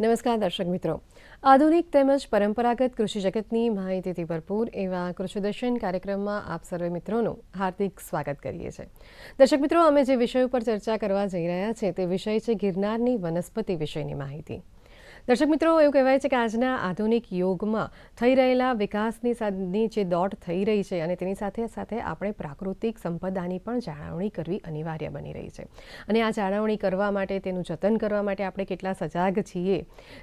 નમસ્કાર દર્શક મિત્રો, આધુનિક તેમજ પરંપરાગત કૃષિ જગતની માહિતીથી ભરપૂર એવા કૃષિદર્શન કાર્યક્રમમાં આપ સર્વે મિત્રોનું હાર્દિક સ્વાગત કરીએ છીએ। દર્શક મિત્રો, અમે જે વિષય ઉપર ચર્ચા કરવા જઈ રહ્યા છીએ તે વિષય છે ગિરનારની વનસ્પતિ વિશેની માહિતી। દર્શક મિત્રો, એવું કહેવાય છે કે આજના આધુનિક યુગમાં થઈ રહેલા વિકાસની જે દોડ થઈ રહી છે અને તેની સાથે સાથે આપણે પ્રાકૃતિક સંપદાની પણ જાળવણી કરવી અનિવાર્ય બની રહી છે અને આ જાળવણી કરવા માટે, તેનું જતન કરવા માટે આપણે કેટલા સજાગ છીએ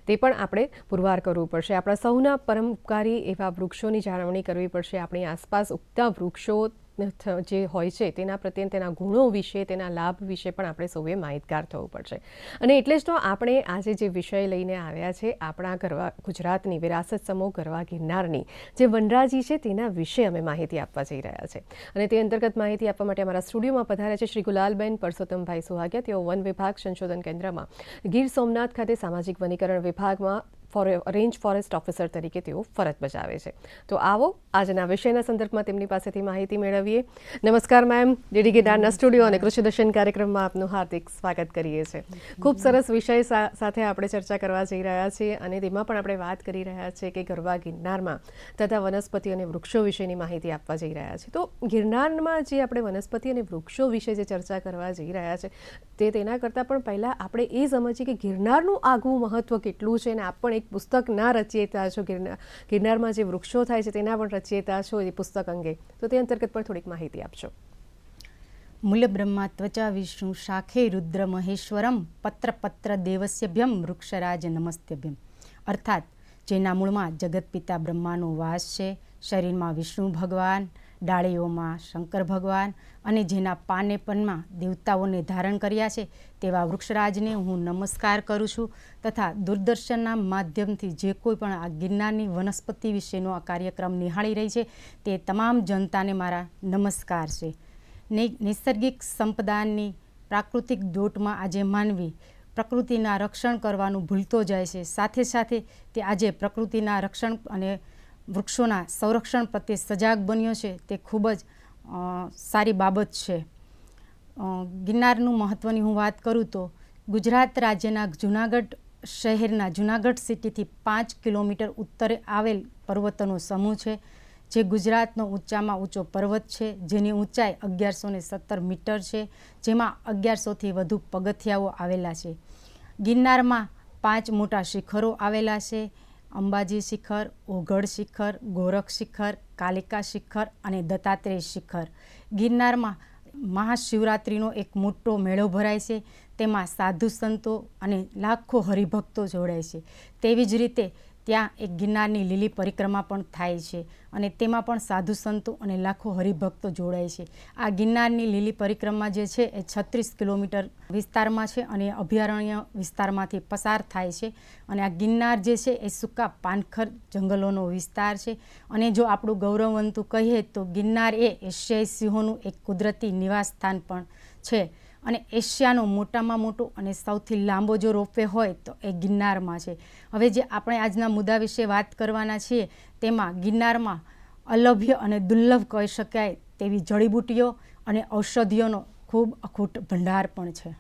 તે પણ આપણે પુરવાર કરવું પડશે। આપણા સૌના પરોપકારી એવા વૃક્ષોની જાળવણી કરવી પડશે। આપણી આસપાસ ઉગતા વૃક્ષો જે હોય છે તેના પ્રત્યે, તેના ગુણો વિશે, તેના લાભ વિશે પણ આપણે સૌએ માહિતગાર થવું પડશે અને એટલે જ તો આપણે આજે જે વિષય લઈને આવ્યા છે, આપણા ગરવા ગુજરાતની વિરાસત સમૂહ ગરવા ગિરનારની જે વનરાજી છે તેના વિશે અમે માહિતી આપવા જઈ રહ્યા છે અને તે અંતર્ગત માહિતી આપવા માટે અમારા સ્ટુડિયોમાં પધાર્યા છે શ્રી ગુલાલબેન પરસોત્તમભાઈ સુહાગિયા। તેઓ વન વિભાગ સંશોધન કેન્દ્રમાં ગીર સોમનાથ ખાતે સામાજિક વનીકરણ વિભાગમાં રેન્જ ફોરેસ્ટ ઓફિસર તરીકે તેઓ ફરજ બજાવે છે। તો આવો આજના વિષયના સંદર્ભમાં તેમની પાસેથી માહિતી મેળવીએ। નમસ્કાર મેમ, ડીડી ગિરનારના સ્ટુડિયો અને કૃષિદર્શન કાર્યક્રમમાં આપનું હાર્દિક સ્વાગત કરીએ છીએ। ખૂબ સરસ વિષય સાથે આપણે ચર્ચા કરવા જઈ રહ્યા છીએ અને તેમાં પણ આપણે વાત કરી રહ્યા છીએ કે ગરવા ગિરનારમાં તથા વનસ્પતિ અને વૃક્ષો વિશેની માહિતી આપવા જઈ રહ્યા છીએ। તો ગિરનારમાં જે આપણે વનસ્પતિ અને વૃક્ષો વિશે જે ચર્ચા કરવા જઈ રહ્યા છે તેના કરતાં પણ પહેલાં આપણે એ સમજીએ કે ગિરનારનું આગવું મહત્ત્વ કેટલું છે અને આપ પણ એક પુસ્તક ના રચયિતા છો, ગિરનારમાં જે વૃક્ષો થાય છે તેના પણ રચયિતા છો એ પુસ્તક અંગે, તો તે અંતર્ગત પણ થોડીક માહિતી આપશો। મૂલ્ય બ્રહ્મા ત્વચા વિષ્ણુ શાખે રુદ્ર મહેશ્વરમ પત્ર પત્ર દેવસ્યભ્યમ વૃક્ષરાજ નમસ્ત્યભ્યમ। અર્થાત જેના મૂળમાં જગતપિતા બ્રહ્માનો વાસ છે, શરીરમાં વિષ્ણુ ભગવાન, ડાળીઓમાં શંકર ભગવાન અને જેના પાનેપનમાં દેવતાઓને ધારણ કર્યા છે તેવા વૃક્ષરાજને હું નમસ્કાર કરું છું તથા દૂરદર્શનના માધ્યમથી જે કોઈ પણ આ ગિરનારની વનસ્પતિ વિશેનો આ કાર્યક્રમ નિહાળી રહી છે તે તમામ જનતાને મારા નમસ્કાર છે। નૈસર્ગિક સંપદાની પ્રાકૃતિક દોટમાં આજે માનવી પ્રકૃતિના રક્ષણ કરવાનું ભૂલતો જાય છે, સાથે સાથે તે આજે પ્રકૃતિના રક્ષણ અને વૃક્ષોના સંરક્ષણ પ્રત્યે સજાગ બન્યો છે તે ખૂબ જ સારી બાબત છે। ગિરનારનું મહત્ત્વની હું વાત કરું તો ગુજરાત રાજ્યના જૂનાગઢ શહેરના જૂનાગઢ સિટીથી 5 કિલોમીટર ઉત્તરે આવેલ પર્વતોનો સમૂહ છે જે ગુજરાતનો ઊંચામાં ઊંચો પર્વત છે, જેની ઊંચાઈ 1117 મીટર છે, જેમાં 1100થી વધુ પગથિયાઓ આવેલા છે। ગિરનારમાં 5 મોટા શિખરો આવેલા છે: અંબાજી શિખર, ઓઘડ શિખર, ગોરખ શિખર, કાલિકા શિખર અને દત્તાત્રેય શિખર। ગિરનારમાં મહાશિવરાત્રિનો એક મોટો મેળો ભરાય છે, તેમાં સાધુ સંતો અને લાખો હરિભક્તો જોડાય છે। તેવી જ રીતે ત્યાં એક ગિરનારની લીલી પરિક્રમા પણ થાય છે અને તેમાં પણ સાધુ સંતો અને લાખો હરિભક્તો જોડાય છે। આ ગિરનારની લીલી પરિક્રમા જે છે એ 36 કિલોમીટર વિસ્તારમાં છે અને અભયારણ્ય વિસ્તારમાંથી પસાર થાય છે અને આ ગિરનાર જે છે એ સૂકા પાનખર જંગલોનો વિસ્તાર છે અને જો આપણું ગૌરવવંતું કહીએ તો ગિરનાર એ એશિયાઈ સિંહોનું એક કુદરતી નિવાસ સ્થાન પણ છે અને એશિયાનો મોટામાં મોટો અને સૌથી લાંબો જો રોપવે હોય તો એ ગિરનારમાં છે। હવે જે આપણે આજના મુદ્દા વિશે વાત કરવાના છીએ તેમાં ગિરનારમાં અલભ્ય અને દુર્લભ કહી શકાય તેવી જડીબુટ્ટીઓ અને ઔષધિઓનો ખૂબ અખૂટ ભંડાર પણ છે।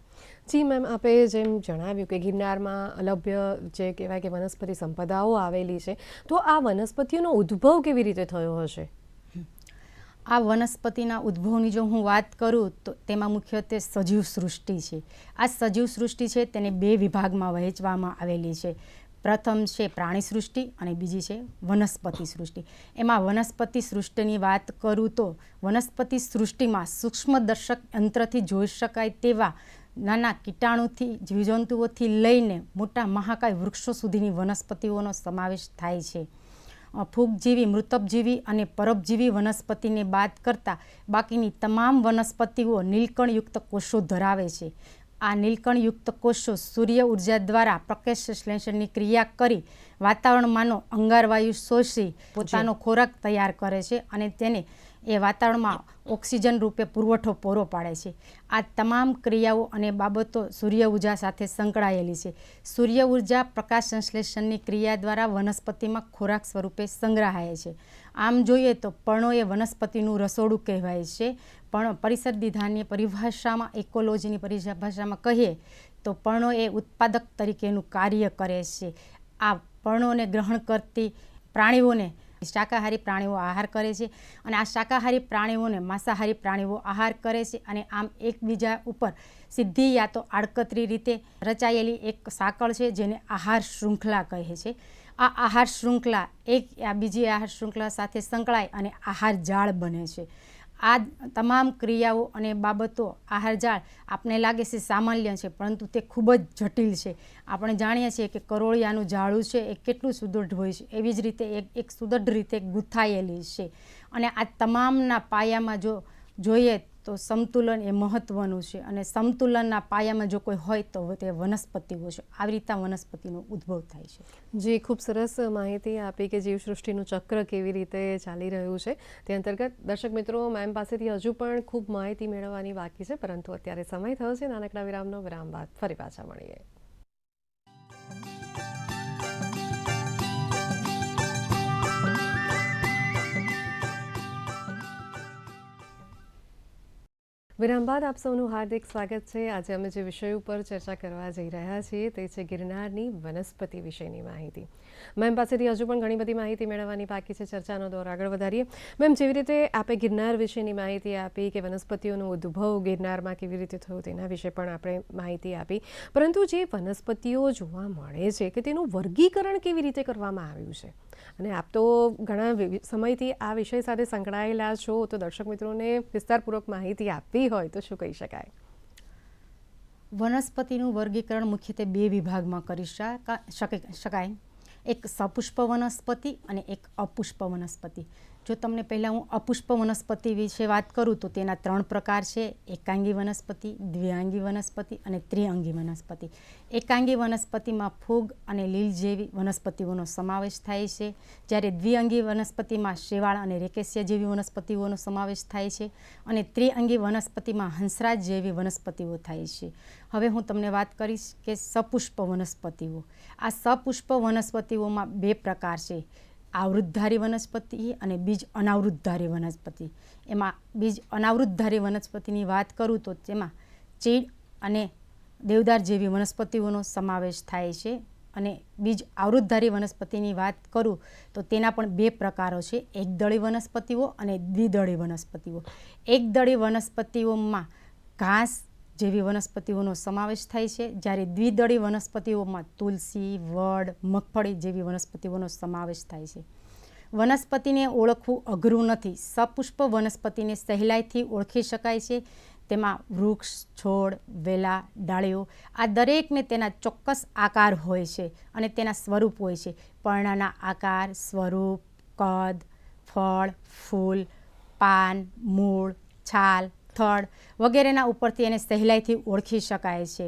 જી મેમ, આપે જેમ જણાવ્યું કે ગિરનારમાં અલભ્ય જે કહેવાય કે વનસ્પતિ સંપદાઓ આવેલી છે, તો આ વનસ્પતિઓનો ઉદ્ભવ કેવી રીતે થયો હશે? આ વનસ્પતિના ઉદ્ભવની જો હું વાત કરું તો તેમાં મુખ્યત્વે સજીવ સૃષ્ટિ છે। આ સજીવ સૃષ્ટિ છે તેને 2 વિભાગમાં વહેંચવામાં આવેલી છે। પ્રથમ છે પ્રાણી સૃષ્ટિ અને બીજી છે વનસ્પતિ સૃષ્ટિ। એમાં વનસ્પતિ સૃષ્ટિની વાત કરું તો વનસ્પતિ સૃષ્ટિમાં સૂક્ષ્મદર્શક યંત્રથી જોઈ શકાય તેવા નાના કીટાણુથી, જીવજંતુઓથી લઈને મોટા મહાકાય વૃક્ષો સુધીની વનસ્પતિઓનો સમાવેશ થાય છે। ફૂગજીવી, મૃતપજીવી અને પરોપજીવી વનસ્પતિને બાદ કરતાં બાકીની તમામ વનસ્પતિઓ નીલકણયુક્ત કોષો ધરાવે છે। આ નીલકણયુક્ત કોષો સૂર્ય ઉર્જા દ્વારા પ્રકાશ સંશ્લેષણની ક્રિયા કરી વાતાવરણમાંનો અંગારવાયુ શોષી પોતાનો ખોરાક તૈયાર કરે છે અને તેને એ વાતાવરણમાં ઓક્સિજન રૂપે પુરવઠો પૂરો પાડે છે। આ તમામ ક્રિયાઓ અને બાબતો સૂર્ય ઉર્જા સાથે સંકળાયેલી છે। સૂર્ય ઉર્જા પ્રકાશ સંશ્લેષણની ક્રિયા દ્વારા વનસ્પતિમાં ખોરાક સ્વરૂપે સંગ્રહાય છે। આમ જોઈએ તો પર્ણો એ વનસ્પતિનું રસોડું કહેવાય છે, પણ પરિસર વિધાનની પરિભાષામાં, ઇકોલોજીની પરિભાષામાં કહીએ તો પર્ણો એ ઉત્પાદક તરીકેનું કાર્ય કરે છે. આ પર્ણોને ગ્રહણ કરતી પ્રાણીઓને શાકાહારી પ્રાણીઓ આહાર કરે છે અને આ શાકાહારી પ્રાણીઓને માંસાહારી પ્રાણીઓ આહાર કરે છે અને આમ એકબીજા ઉપર સીધી યા તો આડકતરી રીતે રચાયેલી એક સાંકળ છે જેને આહાર શૃંખલા કહે છે. આ આહાર શૃંખલા એક આ બીજી આહાર શૃંખલા સાથે સંકળાય અને આહાર જાળ બને છે. આ તમામ ક્રિયાઓ અને બાબતો આહાર જાળ આપને લાગે છે સામાન્ય છે, પરંતુ તે ખૂબ જ જટિલ છે. આપણે જાણીએ છીએ કે કરોળિયાનું જાળું છે એ કેટલું સુદૃઢ હોય છે, એવી જ રીતે એક સુદૃઢ રીતે ગૂંથાયેલી છે. અને આ તમામના પાયામાં જો જોઈએ તો સંતુલન એ મહત્ત્વનું છે અને સમતુલનના પાયામાં જો કોઈ હોય તો તે વનસ્પતિઓ છે. આવી રીતે વનસ્પતિનો ઉદ્ભવ થાય છે. જે ખૂબ સરસ માહિતી આપી કે જીવસૃષ્ટિનું ચક્ર કેવી રીતે ચાલી રહ્યું છે તે અંતર્ગત દર્શક મિત્રો મેમ પાસેથી હજુ પણ ખૂબ માહિતી મેળવવાની બાકી છે, પરંતુ અત્યારે સમય થયો છે નાનકડા વિરામનો. વિરામ બાદ ફરી પાછા મળીએ. વિરામ બાદ આપ સૌનું હાર્દિક સ્વાગત છે. આજે અમે જે વિષય ઉપર ચર્ચા કરવા જઈ રહ્યા છીએ તે છે ગિરનારની વનસ્પતિ વિશેની માહિતી. મેમ પાસેથી હજુ પણ ઘણી બધી માહિતી મેળવવાની બાકી છે. ચર્ચાનો દોર આગળ વધારીએ. મેમ, જેવી રીતે આપે ગિરનાર વિશેની માહિતી આપી કે વનસ્પતિઓનો ઉદ્ભવ ગિરનારમાં કેવી રીતે થયો તેના વિશે પણ આપણે માહિતી આપી, પરંતુ જે વનસ્પતિઓ જોવા મળે છે કે તેનું વર્ગીકરણ કેવી રીતે કરવામાં આવ્યું છે, અને આપ તો ઘણા સમયથી આ વિષય સાથે સંકળાયેલા છો, તો દર્શક મિત્રોને વિસ્તારપૂર્વક માહિતી આપવી હોય તો શું કહી શકાય? વનસ્પતિનું વર્ગીકરણ મુખ્યત્વે બે વિભાગમાં કરી શકાય. એક સપુષ્પ વનસ્પતિ અને એક અપુષ્પ વનસ્પતિ. જો તમને પહેલાં હું અપુષ્પ વનસ્પતિ વિશે વાત કરું તો તેના 3 પ્રકાર છે: એકાંગી વનસ્પતિ, દ્વિઅંગી વનસ્પતિ અને ત્રિઅંગી વનસ્પતિ. એકાંગી વનસ્પતિમાં ફૂગ અને લીલ જેવી વનસ્પતિઓનો સમાવેશ થાય છે, જ્યારે દ્વિઅંગી વનસ્પતિમાં શેવાળ અને રેકેસિયા જેવી વનસ્પતિઓનો સમાવેશ થાય છે અને ત્રિઅંગી વનસ્પતિમાં હંસરાજ જેવી વનસ્પતિઓ થાય છે. હવે હું તમને વાત કરીશ કે સપુષ્પ વનસ્પતિઓ. આ સપુષ્પ વનસ્પતિઓમાં 2 પ્રકાર છે: આવૃતધારી વનસ્પતિ અને બીજ અનાવૃતધારી વનસ્પતિ. એમાં બીજ અનાવૃતધારી વનસ્પતિની વાત કરું તો તેમાં ચીડ અને દેવદાર જેવી વનસ્પતિઓનો સમાવેશ થાય છે, અને બીજ આવૃતધારી વનસ્પતિની વાત કરું તો તેના પણ 2 પ્રકારો છે: એકદળી વનસ્પતિઓ અને દ્વિદળી વનસ્પતિઓ. એકદળી વનસ્પતિઓમાં ઘાસ જેવી વનસ્પતિઓનો સમાવેશ થાય છે, જ્યારે દ્વિદળી વનસ્પતિઓમાં તુલસી, વડ, મગફળી જેવી વનસ્પતિઓનો સમાવેશ થાય છે. વનસ્પતિને ઓળખવું અઘરું નથી. સપુષ્પ વનસ્પતિને સહેલાઈથી ઓળખી શકાય છે. તેમાં વૃક્ષ, છોડ, વેલા, ડાળીઓ આ દરેકને તેના ચોક્કસ આકાર હોય છે અને તેના સ્વરૂપ હોય છે. પર્ણના આકાર, સ્વરૂપ, કદ, ફળ, ફૂલ, પાન, મૂળ, છાલ, થડ વગેરેના ઉપરથી એને સહેલાઈથી ઓળખી શકાય છે.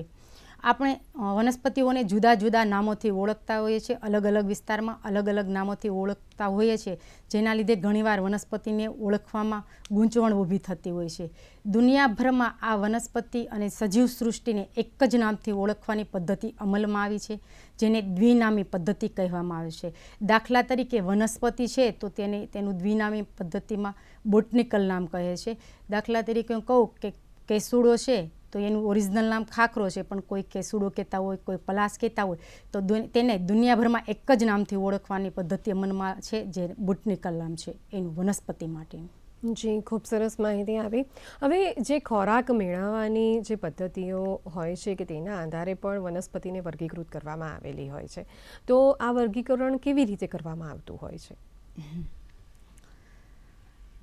આપણે વનસ્પતિઓને જુદા જુદા નામોથી ઓળખતા હોઈએ છીએ, અલગ અલગ વિસ્તારમાં અલગ અલગ નામોથી ઓળખતા હોઈએ છીએ, જેના લીધે ઘણીવાર વનસ્પતિને ઓળખવામાં ગૂંચવણ ઊભી થતી હોય છે. દુનિયાભરમાં આ વનસ્પતિ અને સજીવ સૃષ્ટિને એક જ નામથી ઓળખવાની પદ્ધતિ અમલમાં આવી છે, જેને દ્વિનામી પદ્ધતિ કહેવામાં આવે છે. દાખલા તરીકે વનસ્પતિ છે તો તેનું દ્વિનામી પદ્ધતિમાં બોટનિકલ નામ કહે છે. દાખલા તરીકે હું કહું કે કેસુડો છે તો એનું ઓરિજિનલ નામ ખાખરો છે, પણ કોઈ કેસુડો કહેતા હોય, કોઈ પલાસ કહેતા હોય, તો તેને દુનિયાભરમાં એક જ નામથી ઓળખવાની પદ્ધતિ અમલમાં છે, જે બોટનિકલ નામ છે એનું વનસ્પતિ માટેનું. જી, ખૂબ સરસ માહિતી આપી. હવે જે ખોરાક મેળવવાની જે પદ્ધતિઓ હોય છે કે તેના આધારે પણ વનસ્પતિને વર્ગીકૃત કરવામાં આવેલી હોય છે, તો આ વર્ગીકરણ કેવી રીતે કરવામાં આવતું હોય છે?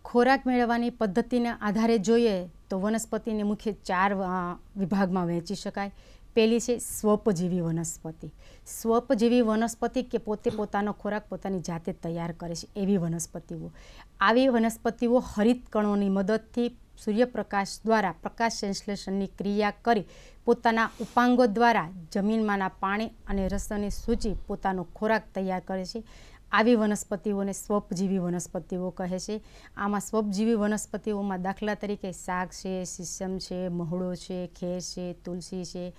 ખોરાક મેળવવાની પદ્ધતિના આધારે જોઈએ તો વનસ્પતિને મુખ્ય 4 વિભાગમાં વહેંચી શકાય. પહેલી છે સ્વપજીવી વનસ્પતિ. સ્વપજીવી વનસ્પતિ કે પોતે પોતાનો ખોરાક પોતાની જાતે તૈયાર કરે છે એવી વનસ્પતિઓ. આવી વનસ્પતિઓ હરિત કણોની મદદથી સૂર્યપ્રકાશ દ્વારા પ્રકાશ સંશ્લેષણની ક્રિયા કરી પોતાના ઉપાંગો દ્વારા જમીનમાંના પાણી અને રસને સૂચી પોતાનો ખોરાક તૈયાર કરે છે. આવી વનસ્પતિઓને સ્વપજીવી વનસ્પતિઓ કહે છે. આમાં સ્વપજીવી વનસ્પતિઓમાં દાખલા તરીકે શાક છે, સીસમ છે, મહુડો છે, ખેર છે, તુલસી છે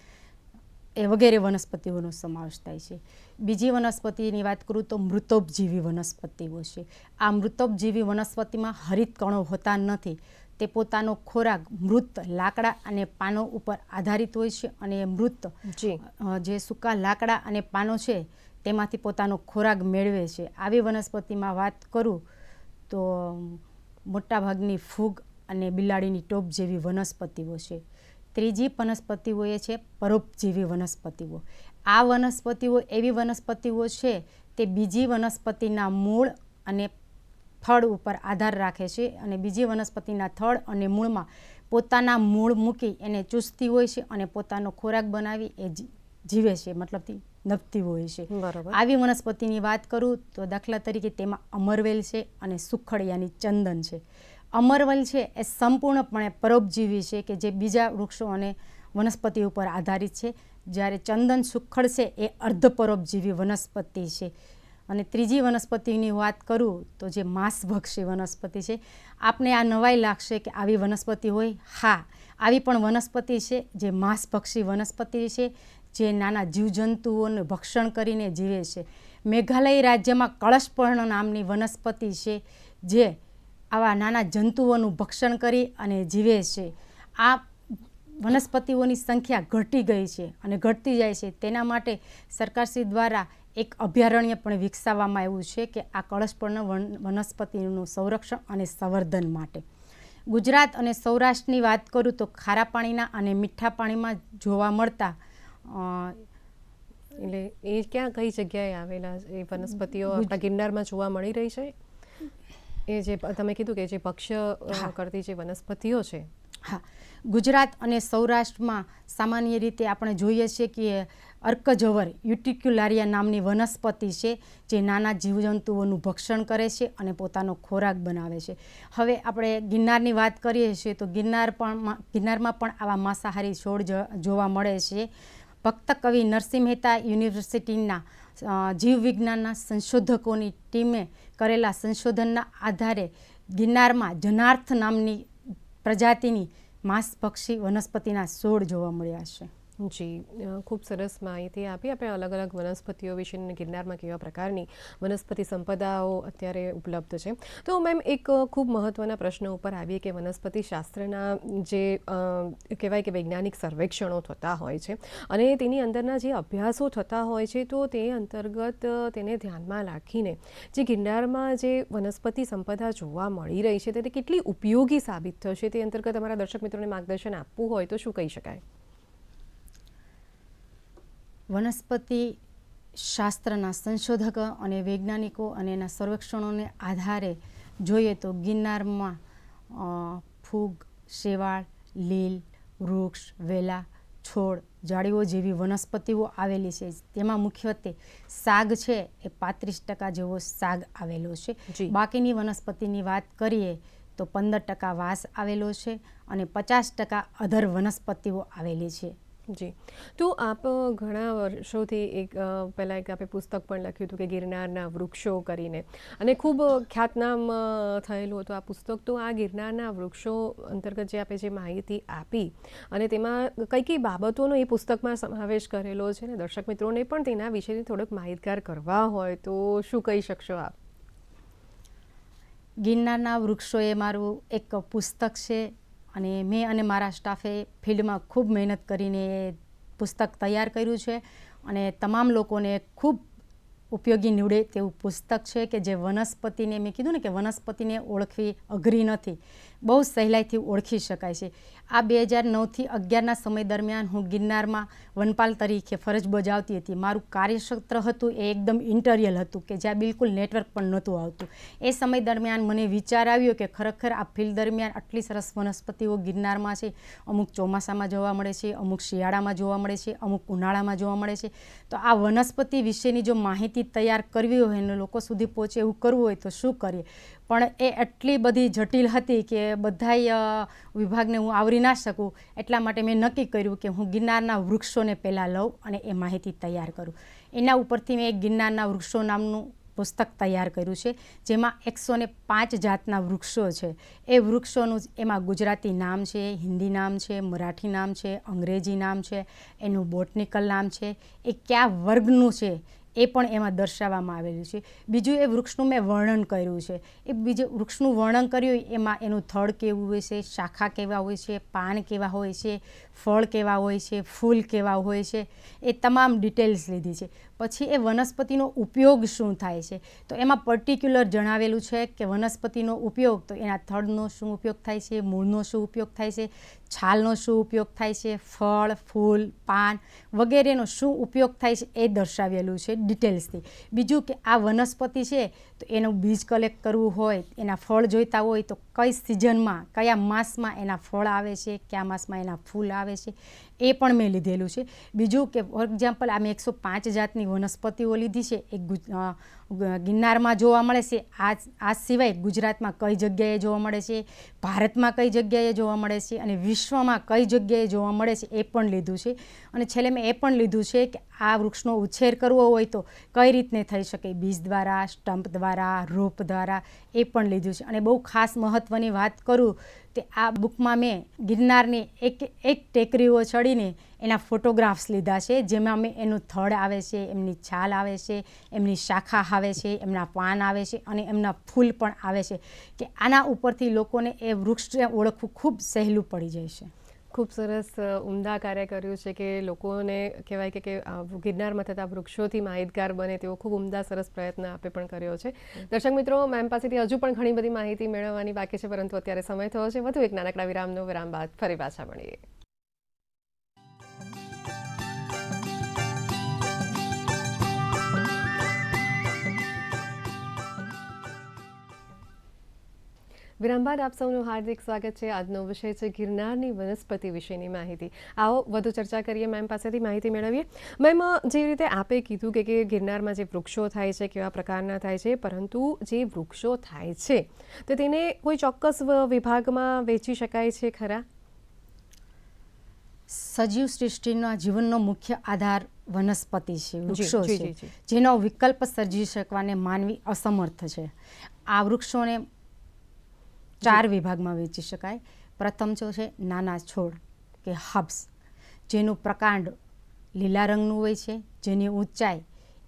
એ વગેરે વનસ્પતિઓનો સમાવેશ થાય છે. બીજી વનસ્પતિની વાત કરું તો મૃતોપજીવી વનસ્પતિઓ છે. આ મૃતોપજીવી વનસ્પતિમાં હરિત કણો હોતા નથી, તે પોતાનો ખોરાક મૃત લાકડા અને પાનો ઉપર આધારિત હોય છે અને મૃત જે સૂકા લાકડા અને પાનો છે તેમાંથી પોતાનો ખોરાક મેળવે છે. આવી વનસ્પતિમાં વાત કરું તો મોટાભાગની ફૂગ અને બિલાડીની ટોપ જેવી વનસ્પતિઓ છે. ત્રીજી વનસ્પતિઓ એ છે પરોપજીવી વનસ્પતિઓ. આ વનસ્પતિઓ એવી વનસ્પતિઓ છે તે બીજી વનસ્પતિના મૂળ અને થડ ઉપર આધાર રાખે છે અને બીજી વનસ્પતિના થડ અને મૂળમાં પોતાના મૂળ મૂકી એને ચૂસતી હોય છે અને પોતાનો ખોરાક બનાવી એ જીવે છે, મતલબ નભતી હોય છે. આવી વનસ્પતિની વાત કરું તો દાખલા તરીકે તેમાં અમરવેલ છે અને સુખડ યાની ચંદન છે. અમરવેલ છે એ સંપૂર્ણપણે પરોપજીવી છે કે જે બીજા વૃક્ષો અને વનસ્પતિ ઉપર આધારિત છે, જ્યારે ચંદન સુખડ છે એ અર્ધપરોપજીવી વનસ્પતિ છે. અને ત્રીજી વનસ્પતિની વાત કરું તો જે માંસભક્ષી વનસ્પતિ છે. આપને આ નવાઈ લાગશે કે આવી વનસ્પતિ હોય. હા, આવી પણ વનસ્પતિ છે જે માંસભક્ષી વનસ્પતિ છે, જે નાના જીવજંતુઓનું ભક્ષણ કરીને જીવે છે. મેઘાલય રાજ્યમાં કળશપર્ણ નામની વનસ્પતિ છે જે આવા નાના જંતુઓનું ભક્ષણ કરી અને જીવે છે. આ વનસ્પતિઓની સંખ્યા ઘટી ગઈ છે અને ઘટતી જાય છે. તેના માટે સરકારશ્રી દ્વારા એક અભયારણ્ય પણ વિકસાવવામાં આવ્યું છે કે આ કળશપર્ણ વનસ્પતિનું સંરક્ષણ અને સંવર્ધન માટે. ગુજરાત અને સૌરાષ્ટ્રની વાત કરું તો ખારા પાણીના અને મીઠા પાણીમાં જોવા મળતા એટલે એ ક્યાં કઈ જગ્યાએ આવેલા એ વનસ્પતિઓ આપણા ગિરનારમાં જોવા મળી રહી છે? એ જે તમે કીધું કે જે ભક્ષ્ય કરતી જે વનસ્પતિઓ છે. હા, ગુજરાત અને સૌરાષ્ટ્રમાં સામાન્ય રીતે આપણે જોઈએ છીએ કે અર્કજવર યુટિક્યુલારિયા નામની વનસ્પતિ છે જે નાના જીવજંતુઓનું ભક્ષણ કરે છે અને પોતાનો ખોરાક બનાવે છે. હવે આપણે ગિરનારની વાત કરીએ છીએ તો ગિરનારમાં પણ આવા માંસાહારી છોડ જોવા મળે છે. ભક્ત કવિ નરસિંહ મહેતા યુનિવર્સિટીના જીવવિજ્ઞાનના સંશોધકોની ટીમે કરેલા સંશોધનના આધારે ગિરનારમાં જનાર્થ નામની પ્રજાતિની માંસભક્ષી વનસ્પતિના છોડ જોવા મળ્યા છે. જી, ખૂબ સરસ માહિતી આપી. આપણે અલગ અલગ વનસ્પતિઓ વિશે ગિરનારમાં કેવા પ્રકારની વનસ્પતિ સંપદાઓ અત્યારે ઉપલબ્ધ છે. તો મેમ એક ખૂબ મહત્ત્વના પ્રશ્ન ઉપર આવીએ કે વનસ્પતિ શાસ્ત્રના જે કહેવાય કે વૈજ્ઞાનિક સર્વેક્ષણો થતા હોય છે અને તેની અંદરના જે અભ્યાસો થતા હોય છે, તો તે અંતર્ગત તેને ધ્યાનમાં રાખીને જે ગિરનારમાં જે વનસ્પતિ સંપદા જોવા મળી રહી છે તે કેટલી ઉપયોગી સાબિત થશે તે અંતર્ગત અમારા દર્શક મિત્રોને માર્ગદર્શન આપવું હોય તો શું કહી શકાય? વનસ્પતિ શાસ્ત્રના સંશોધકો અને વૈજ્ઞાનિકો અને એના સર્વેક્ષણોને આધારે જોઈએ તો ગિરનારમાં ફૂગ, શેવાળ, લીલ, વૃક્ષ, વેલા, છોડ, ઝાડીઓ જેવી વનસ્પતિઓ આવેલી છે. તેમાં મુખ્યત્વે સાગ છે એ 35% જેવો સાગ આવેલો છે. બાકીની વનસ્પતિની વાત કરીએ તો 15% વાંસ આવેલો છે અને 50% અધર વનસ્પતિઓ આવેલી છે. જી, તો આપ ઘણા વર્ષોથી એક પહેલાં એક આપણે પુસ્તક પણ લખ્યું હતું કે ગિરનારના વૃક્ષો કરીને, અને ખૂબ ખ્યાતનામ થયેલું હતું આ પુસ્તક. તો આ ગિરનારના વૃક્ષો અંતર્ગત જે આપણે જે માહિતી આપી અને તેમાં કઈ કઈ બાબતોનો એ પુસ્તકમાં સમાવેશ કરેલો છે ને દર્શક મિત્રોને પણ તેના વિશેથી થોડોક માહિતગાર કરવા હોય તો શું કહી શકશો આપ? ગિરનારના વૃક્ષો એ મારું એક પુસ્તક છે અને મેં અને મારા સ્ટાફે ફિલ્ડમાં ખૂબ મહેનત કરીને એ પુસ્તક તૈયાર કર્યું છે અને તમામ લોકોને ખૂબ ઉપયોગી નીવડે તેવું પુસ્તક છે કે જે વનસ્પતિને, મેં કીધું ને કે વનસ્પતિને ઓળખવી અઘરી નથી, બહુ સહેલાઈથી ઓળખી શકાય છે. આ 2009થી 2011ના સમય દરમિયાન હું ગિરનારમાં વનપાલ તરીકે ફરજ બજાવતી હતી. મારું કાર્યક્ષેત્ર હતું એ એકદમ ઇન્ટરિયલ હતું કે જ્યાં બિલકુલ નેટવર્ક પણ નહોતું આવતું. એ સમય દરમિયાન મને વિચાર આવ્યો કે ખરેખર આ ફિલ્ડ દરમિયાન આટલી સરસ વનસ્પતિઓ ગિરનારમાં છે. અમુક ચોમાસામાં જોવા મળે છે, અમુક શિયાળામાં જોવા મળે છે, અમુક ઉનાળામાં જોવા મળે છે. તો આ વનસ્પતિ વિશેની જો માહિતી તૈયાર કરવી હોય અને લોકો સુધી પહોંચે એવું કરવું હોય તો શું કરીએ? પણ એ એટલી બધી જટિલ હતી કે બધાય વિભાગને હું આવરી ના શકું. એટલા માટે મેં નક્કી કર્યું કે હું ગિરનારના વૃક્ષોને પહેલાં લઉં અને એ માહિતી તૈયાર કરું. એના ઉપરથી મેં એક ગિરનારના વૃક્ષો નામનું પુસ્તક તૈયાર કર્યું છે, જેમાં 105 જાતના વૃક્ષો છે. એ વૃક્ષોનું એમાં ગુજરાતી નામ છે, હિન્દી નામ છે, મરાઠી નામ છે, અંગ્રેજી નામ છે, એનું બોટનિકલ નામ છે, એ કયા વર્ગનું છે એ પણ એમાં દર્શાવવામાં આવેલું છે. બીજું એ વૃક્ષનું મેં વર્ણન કર્યું છે. એ બીજું વૃક્ષનું વર્ણન કર્યું એમાં એનું થડ કેવું હોય છે, શાખા કેવા હોય છે, પાન કેવા હોય છે, ફળ કેવા હોય છે, ફૂલ કેવા હોય છે, એ તમામ ડિટેલ્સ લીધી છે. પછી એ વનસ્પતિનો ઉપયોગ શું થાય છે, તો એમાં પર્ટિક્યુલર જણાવેલું છે કે વનસ્પતિનો ઉપયોગ તો એના થડનો શું ઉપયોગ થાય છે, મૂળનો શું ઉપયોગ થાય છે, છાલનો શું ઉપયોગ થાય છે, ફળ, ફૂલ, પાન વગેરેનો શું ઉપયોગ થાય છે એ દર્શાવેલું છે ડિટેલ્સથી. બીજું કે આ વનસ્પતિ છે તો એનું બીજ કલેક્ટ કરવું હોય, એના ફળ જોઈતા હોય તો કઈ સિઝનમાં, કયા માસમાં એના ફળ આવે છે, કયા માસમાં એના ફૂલ આવે છે, એ પણ મેં લીધેલું છે. બીજું કે ફોર એક્ઝામ્પલ આ મેં 105 જાતની વનસ્પતિઓ લીધી છે. એક ગિરનારમાં જોવા મળે છે. આ સિવાય ગુજરાતમાં કઈ જગ્યાએ જોવા મળે છે, ભારતમાં કઈ જગ્યાએ જોવા મળે છે અને વિશ્વમાં કઈ જગ્યાએ જોવા મળે છે એ પણ લીધું છે. અને છેલ્લે મેં એ પણ લીધું છે કે આ વૃક્ષનો ઉછેર કરવો હોય તો કઈ રીતને થઈ શકે, બીજ દ્વારા, સ્ટમ્પ દ્વારા, રોપ દ્વારા, એ પણ લીધું છે. અને બહુ ખાસ મહત્ત્વની વાત કરું તે આ બુકમાં મેં ગિરનારની એક ટેકરીઓ ચડીને એના ફોટોગ્રાફ્સ લીધા છે, જેમાં મેં એનું થડ આવે છે, એમની છાલ આવે છે, એમની શાખા આવે છે, એમના પાન આવે છે અને એમના ફૂલ પણ આવે છે, કે આના ઉપરથી લોકોને એ વૃક્ષને ઓળખવું ખૂબ સહેલું પડી જાય છે. ખૂબ સરસ ઉમદા કાર્ય કર્યું છે કે લોકોને કહેવાય કે ગિરનારમાં થતા વૃક્ષોથી માહિતગાર બને તેવો ખૂબ ઉમદા સરસ પ્રયત્ન આપે પણ કર્યો છે. દર્શક મિત્રો, મેમ પાસેથી હજુ પણ ઘણી બધી માહિતી મેળવવાની બાકી છે, પરંતુ અત્યારે સમય થયો છે વધુ એક નાનકડા વિરામ બાદ ફરી પાછા મળીએ. વિરામ બાદ આપ સૌનું હાર્દિક સ્વાગત છે. આજનો વિષય છે ગિરનારની વનસ્પતિ વિશેની માહિતી. આવો વધુ ચર્ચા કરીએ, મેમ પાસેથી માહિતી મેળવીએ. મેમ, જે રીતે આપે કીધું કે ગિરનારમાં જે વૃક્ષો થાય છે કેવા પ્રકારના થાય છે, પરંતુ જે વૃક્ષો થાય છે તો તેને કોઈ ચોક્કસ વિભાગમાં વેચી શકાય છે ખરા? સજીવ સૃષ્ટિના જીવનનો મુખ્ય આધાર વનસ્પતિ છે, વૃક્ષો જી, છે, જી, જી. જેનો વિકલ્પ સર્જી શકવાને માનવી અસમર્થ છે. આ વૃક્ષોને 4 વિભાગમાં વેચી શકાય. પ્રથમ છે નાના છોડ કે હબ્સ, જેનું પ્રકાંડ લીલા રંગનું હોય છે, જેની ઊંચાઈ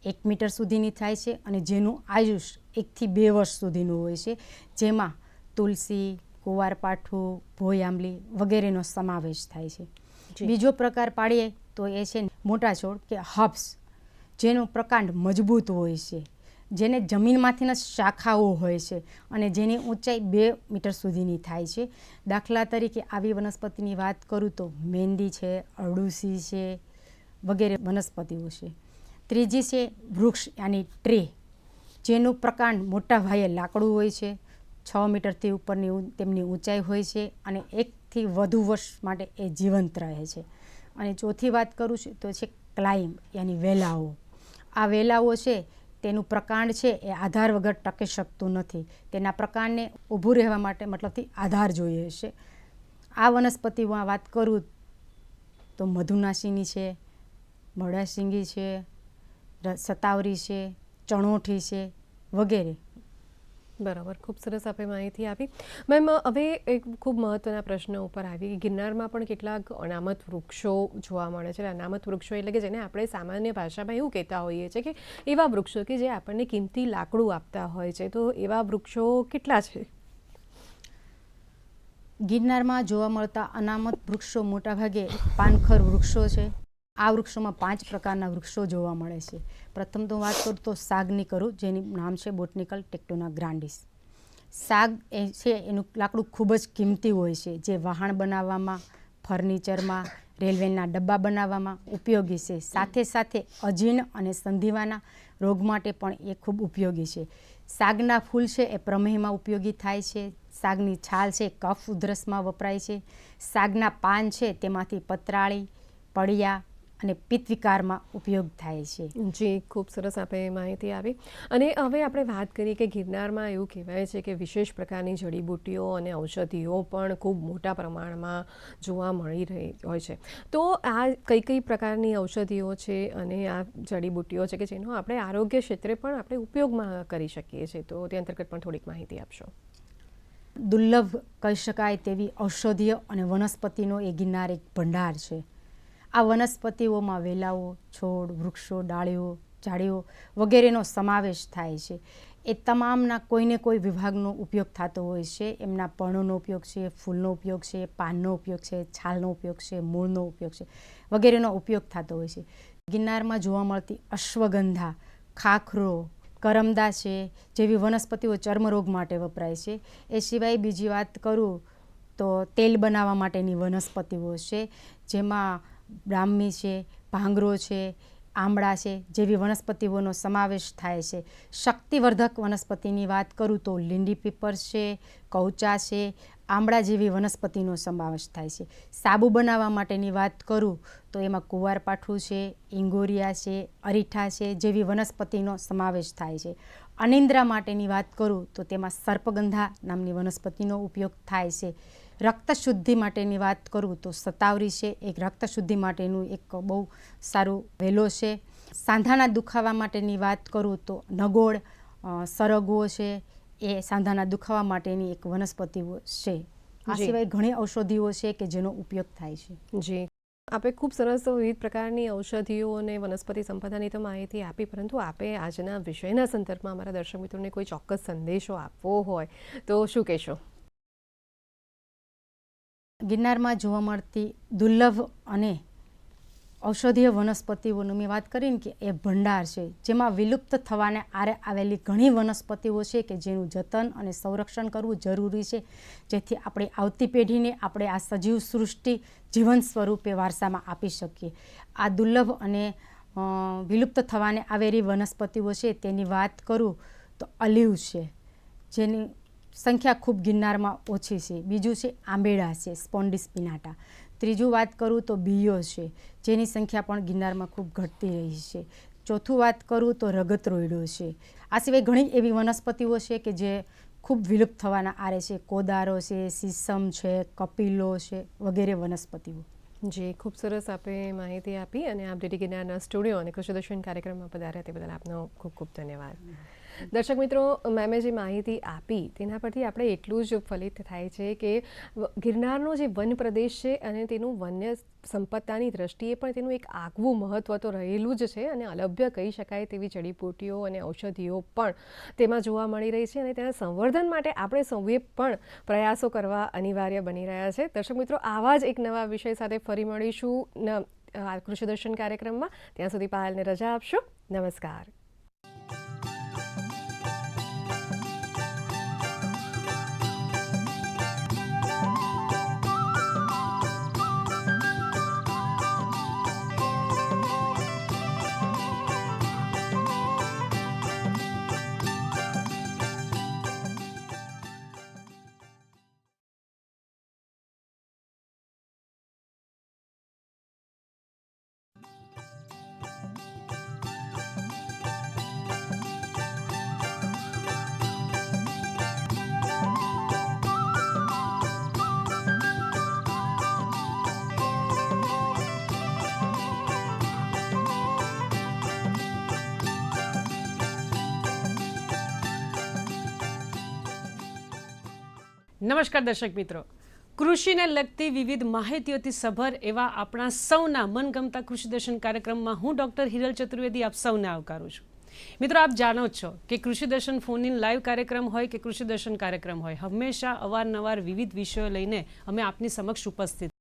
1 મીટર સુધીની થાય છે અને જેનું આયુષ 1 થી 2 વર્ષ સુધીનું હોય છે, જેમાં તુલસી, કુંવારપાઠું, ભોય આંબલી વગેરેનો સમાવેશ થાય છે. બીજો પ્રકાર પાડીએ તો એ છે મોટા છોડ કે હબ્સ, જેનું પ્રકાંડ મજબૂત હોય છે, જેને જમીનમાંથીના શાખાઓ હોય છે અને જેની ઊંચાઈ 2 મીટર સુધીની થાય છે. દાખલા તરીકે આવી વનસ્પતિની વાત કરું તો મહેંદી છે, અરડુસી છે વગેરે વનસ્પતિઓ છે. ત્રીજી છે વૃક્ષ યાની ટ્રી, જેનું પ્રકાંડ મોટા ભાગે લાકડું હોય છે, 6 મીટરથી ઉપરની તેમની ઊંચાઈ હોય છે અને 1 થી વધુ વર્ષ માટે એ જીવંત રહે છે. અને ચોથી વાત કરું છું તો છે ક્લાઇમ્બ યાની વેલાઓ. આ વેલાઓ છે તેનું પ્રકાંડ છે એ આધાર વગર ટકી શકતું નથી. તેના પ્રકાંડને ઊભું રહેવા માટે મતલબથી આધાર જોઈએ છે. આ વનસ્પતિમાં વાત કરું તો મધુનાશિની છે, મોડાશીંગી છે, સતાવરી છે, ચણોઠી છે વગેરે. બરાબર, ખૂબ સરસ આપે માહિતી આપી. મેમ, હવે એક ખૂબ મહત્ત્વના પ્રશ્ન ઉપર આવી. ગિરનારમાં પણ કેટલાક અનામત વૃક્ષો જોવા મળે છે. અનામત વૃક્ષો એટલે કે જેને આપણે સામાન્ય ભાષામાં એવું કહેતા હોઈએ છીએ કે એવા વૃક્ષો કે જે આપણને કિંમતી લાકડું આપતા હોય છે, તો એવા વૃક્ષો કેટલા છે? ગિરનારમાં જોવા મળતા અનામત વૃક્ષો મોટાભાગે પાનખર વૃક્ષો છે. આ વૃક્ષોમાં 5 પ્રકારના વૃક્ષો જોવા મળે છે. પ્રથમ તો વાત કરું તો સાગની કરું, જેનું નામ છે બોટનિકલ ટેક્ટોના ગ્રાન્ડિસ. સાગ એ છે એનું લાકડું ખૂબ જ કિંમતી હોય છે, જે વાહન બનાવવામાં, ફર્નિચરમાં, રેલવેના ડબ્બા બનાવવામાં ઉપયોગી છે. સાથે સાથે અજીર્ણ અને સંધિવાના રોગ માટે પણ એ ખૂબ ઉપયોગી છે. સાગના ફૂલ છે એ પ્રમેહમાં ઉપયોગી થાય છે. સાગની છાલ છે કફ ઉધરસમાં વપરાય છે. સાગના પાન છે તેમાંથી પતરાળી, પડિયા અને પિત્ત વિકારમાં ઉપયોગ થાય છે. જી, ખૂબ સરસ આપે માહિતી આપી. અને હવે આપણે વાત કરીએ કે ગિરનારમાં એવું કહેવાય છે કે વિશેષ પ્રકારની જડીબુટ્ટીઓ અને ઔષધિઓ પણ ખૂબ મોટા પ્રમાણમાં જોવા મળી રહી હોય છે. તો આ કઈ પ્રકારની ઔષધિઓ છે અને આ જડીબુટ્ટીઓ છે કે જેનો આપણે આરોગ્ય ક્ષેત્રે પણ આપણે ઉપયોગમાં કરી શકીએ છીએ, તો તે અંતર્ગત પણ થોડીક માહિતી આપશો. દુર્લભ કહી શકાય તેવી ઔષધીય અને વનસ્પતિનો એ ગિરનાર એક ભંડાર છે. આ વનસ્પતિઓમાં વેલાઓ, છોડ, વૃક્ષો, ડાળીઓ ઝાડીઓ વગેરેનો સમાવેશ થાય છે. એ તમામના કોઈને કોઈ વિભાગનો ઉપયોગ થતો હોય છે. એમના પર્ણોનો ઉપયોગ છે, ફૂલનો ઉપયોગ છે, પાનનો ઉપયોગ છે, છાલનો ઉપયોગ છે, મૂળનો ઉપયોગ છે વગેરેનો ઉપયોગ થતો હોય છે. ગિરનારમાં જોવા મળતી અશ્વગંધા, ખાખરો, કરમદા છે જેવી વનસ્પતિઓ ચર્મરોગ માટે વપરાય છે. એ સિવાય બીજી વાત કરું તો તેલ બનાવવા માટેની વનસ્પતિઓ છે, જેમાં બ્રાહ્મી છે, ભાંગરો છે, આમળા છે જેવી વનસ્પતિઓનો સમાવેશ થાય છે. શક્તિવર્ધક વનસ્પતિની વાત કરું તો લીંડી પીપર છે, કૌચા છે, આમળા જેવી વનસ્પતિનો સમાવેશ થાય છે. સાબુ બનાવવા માટેની વાત કરું તો એમાં કુંવારપાઠું છે, ઇંગોરિયા છે, અરીઠા છે જેવી વનસ્પતિનો સમાવેશ થાય છે. અનિંદ્રા માટેની વાત કરું તો તેમાં સર્પગંધા નામની વનસ્પતિનો ઉપયોગ થાય છે. રક્ત શુદ્ધિ માટેની વાત કરું તો સતાવરી છે, એક રક્ત શુદ્ધિ માટેનું એક બહુ સારું વેલો છે. સાંધાના દુખાવા માટેની વાત કરું તો નગોળ, સરગવો છે, એ સાંધાના દુખાવા માટેની એક વનસ્પતિઓ છે. આ સિવાય ઘણી ઔષધિઓ છે કે જેનો ઉપયોગ થાય છે. જી, આપે ખૂબ સરસ વિવિધ પ્રકારની ઔષધિઓ અને વનસ્પતિ સંપદાની તો માહિતી આપી, પરંતુ આપે આજના વિષયના સંદર્ભમાં અમારા દર્શક મિત્રોને કોઈ ચોક્કસ સંદેશો આપવો હોય તો શું કહેશો? ગિરનારમાં જોવા મળતી દુર્લભ અને ઔષધીય વનસ્પતિઓની મેં વાત કરીને કે એ ભંડાર છે, જેમાં વિલુપ્ત થવાને આરે આવેલી ઘણી વનસ્પતિઓ છે કે જેનું જતન અને સંરક્ષણ કરવું જરૂરી છે, જેથી આપણી આવતી પેઢીને આપણે આ સજીવ સૃષ્ટિ જીવંત સ્વરૂપે વારસામાં આપી શકીએ. આ દુર્લભ અને વિલુપ્ત થવાને આવેલી વનસ્પતિઓ છે તેની વાત કરું તો અલીવ છે, જેની સંખ્યા ખૂબ ગિરનારમાં ઓછી છે. બીજું છે આંબેડા છે, સ્પોન્ડિસ પિનાટા. ત્રીજું વાત કરું તો બીયો છે, જેની સંખ્યા પણ ગિરનારમાં ખૂબ ઘટતી રહી છે. ચોથું વાત કરું તો રગતરોયડો છે. આ સિવાય ઘણી એવી વનસ્પતિઓ છે કે જે ખૂબ વિલુપ્ત થવાના આરે છે. કોદારો છે, સીસમ છે, કપિલો છે વગેરે વનસ્પતિઓ. જી, ખૂબ સરસ આપે માહિતી આપી અને આપ ડીડી ગિરનારના સ્ટુડિયો અને કૃષિદર્શન કાર્યક્રમમાં પધાર્યા તે બદલ આપનો ખૂબ ખૂબ ધન્યવાદ. દર્શક મિત્રો, મેમે જે માહિતી આપી તેના પરથી આપણે એટલું જ ફલિત થાય છે કે ગિરનારનો જે વન પ્રદેશ છે અને તેનું વન્ય સંપદાની દ્રષ્ટિએ પણ તેનું એક આગવું મહત્ત્વ તો રહેલું જ છે અને અલભ્ય કહી શકાય તેવી જડીબુટીઓ અને ઔષધિઓ પણ તેમાં જોવા મળી રહી છે અને તેના સંવર્ધન માટે આપણે સૌએ પણ પ્રયાસો કરવા અનિવાર્ય બની રહ્યા છે. દર્શક મિત્રો, આવા જ એક નવા વિષય સાથે ફરી મળીશું કૃષિદર્શન કાર્યક્રમમાં. ત્યાં સુધી પાયલને રજા આપશો. નમસ્કાર. નમસ્કાર દર્શક મિત્રો, કૃષિને લગતી વિવિધ માહિતીઓથી સભર એવા આપણા સૌના મનગમતા કૃષિદર્શન કાર્યક્રમમાં હું ડૉક્ટર હિરલ ચતુર્વેદી આપ સૌને આવકારું છું. મિત્રો, આપ જાણો જ છો કે કૃષિદર્શન ફોન ઇન લાઈવ કાર્યક્રમ હોય કે કૃષિદર્શન કાર્યક્રમ હોય, હંમેશા અવારનવાર વિવિધ વિષયો લઈને અમે આપની સમક્ષ ઉપસ્થિત